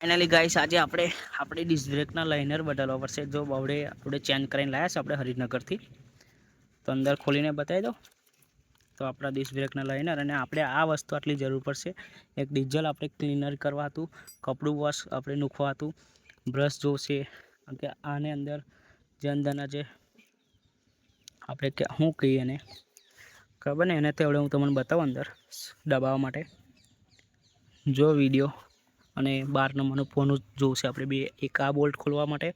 Finally guys आज આપણે disk બ્રેકના liner બદલવા પડશે। જો આપણે ચેન્જ કરીને લાયા છે આપણે હરિનગરથી, તો અંદર ખોલીને બતાવી દો। તો આપણા ડિસ્ક બ્રેકના લાઇનર અને આપણે આ વસ્તુ આટલી જરૂર પડશે। એક ડીઝલ આપણે ક્લીનર કરવા હતું, કપડું વોશ આપણે નૂખવા હતું, બ્રશ જોશે કે આને અંદર જે અંદરના જે આપણે શું કહીએ એને ખબર ને, એને તેવડે હું તમને બતાવું અંદર દબાવવા માટે। જો વિડીયો અને 12 નંબરનું ફોન જોશે આપણે બે, એક આ બોલ્ટ ખોલવા માટે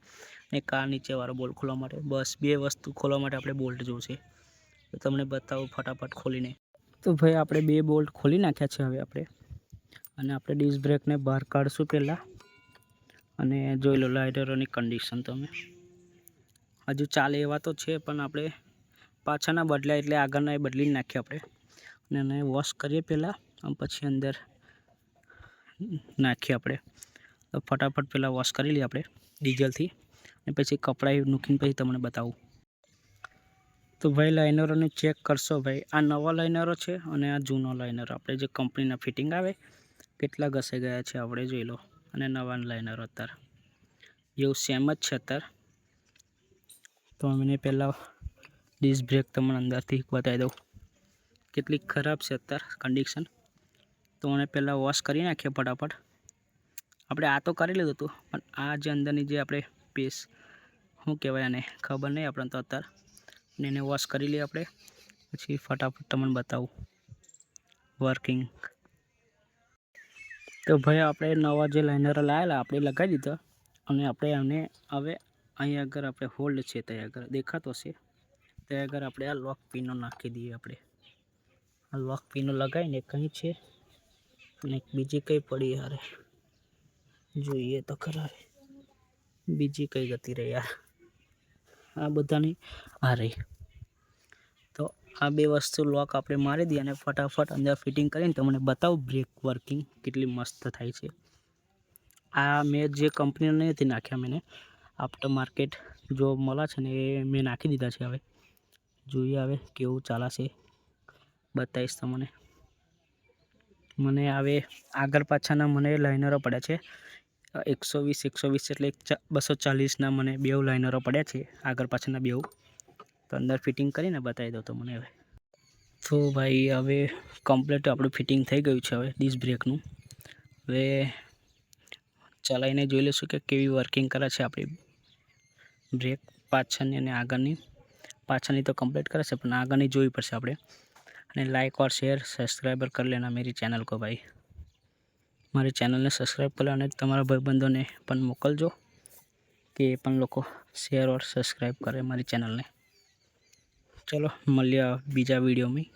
અને એક આ નીચેવાળો બોલ્ટ ખોલવા માટે। બસ બે વસ્તુ ખોલવા માટે આપણે બોલ્ટ જોશે, તો તમને બતાવું ફટાફટ ખોલીને। તો ભાઈ આપણે બે બોલ્ટ ખોલી નાખ્યા છે હવે આપણે, અને આપણે ડિસ્ક બ્રેકને બહાર કાઢશું પહેલાં। અને જોઈ લો લાઇનરોની કન્ડિશન તમે, હજુ ચાલે એવા તો છે પણ આપણે પાછળના બદલ્યા એટલે આગળના એ બદલી નાખીએ આપણે। અને એને વોશ કરીએ પહેલાં, પછી અંદર નાખીએ આપણે। તો ફટાફટ પહેલાં વોશ કરી લઈએ આપણે ડીઝલથી, અને પછી કપડાં મૂકીને પછી તમને બતાવું। તો ભાઈ લાઇનરોને ચેક કરશો ભાઈ, આ નવા લાઇનરો છે અને આ જૂનો લાઇનરો આપણે જે કંપનીના ફિટિંગ આવે કેટલા ઘસાઈ ગયા છે આપણે જોઈ લો। અને નવા લાઇનરો અત્યારે એવું સેમ જ છે અત્યારે। તો મને પહેલાં ડિસ્ક બ્રેક તમને અંદરથી બતાવી દઉં કેટલી ખરાબ છે અત્યારે કન્ડિશન। તો મને પહેલાં વોશ કરી નાખીએ ફટાફટ। આપણે આ તો કરી લીધું હતું, પણ આ જે અંદરની જે આપણે પીસ શું કહેવાય એને ખબર નહીં આપણને તો અત્યારે, અને એને વોશ કરી લઈએ આપણે। પછી ફટાફટ તમને બતાવું વર્કિંગ। તો ભાઈ આપણે નવા જે લાઇનરો લાવેલા આપણે લગાવી દીધા, અને આપણે આને હવે અહીં આગળ આપણે હોલ્ડ છે ત્યાં આગળ દેખાતો હશે, ત્યાં આગળ આપણે આ લોક પિનો નાખી દઈએ આપણે। આ લોક પિનો લગાવીને કંઈ છે અને બીજી કંઈ પડી યાર, જોઈએ તો ખરા બીજી કઈ ગતિ રહી યાર, આ બધાની આ રહી। તો આ બે વસ્તુ લોક આપણે મારી દઈએ અને ફટાફટ અંદર ફિટિંગ કરીને તમને બતાવું બ્રેક વર્કિંગ કેટલી મસ્ત થાય છે। આ મેં જે કંપનીનો નથી નાખ્યા, મેં આફ્ટર માર્કેટ જો મળે છે ને એ મેં નાખી દીધા છે। હવે જોઈએ હવે કેવું ચાલશે બતાવીશ તમને। મને હવે આગળ પાછળના મને લાઇનરો પડ્યા છે 120 એટલે 240ના મને બે લાઇનરો પડ્યા છે આગળ પાછળના બેઉ। તો અંદર ફિટિંગ કરીને બતાવી દો તો મને હવે। તો ભાઈ હવે કમ્પ્લીટ આપણું ફિટિંગ થઈ ગયું છે હવે ડિસ્ક બ્રેકનું। હવે ચલાવીને જોઈ લઈશું કે કેવી વર્કિંગ કરે છે આપણી બ્રેક પાછળની અને આગળની। પાછળની તો કમ્પ્લીટ કરે છે પણ આગળની જોવી પડશે આપણે। અને लाइक और शेयर सब्सक्राइबर कर लेना मेरी चैनल को भाई, મારી ચેનલને સબસ્ક્રાઈબ કરો અને તમારા ભાઈબંધોને પણ મોકલજો કે એ પણ લોકો શેર और સબસ્ક્રાઈબ કરે મારી ચેનલને। ચલો મળીએ બીજા વિડીયોમાં।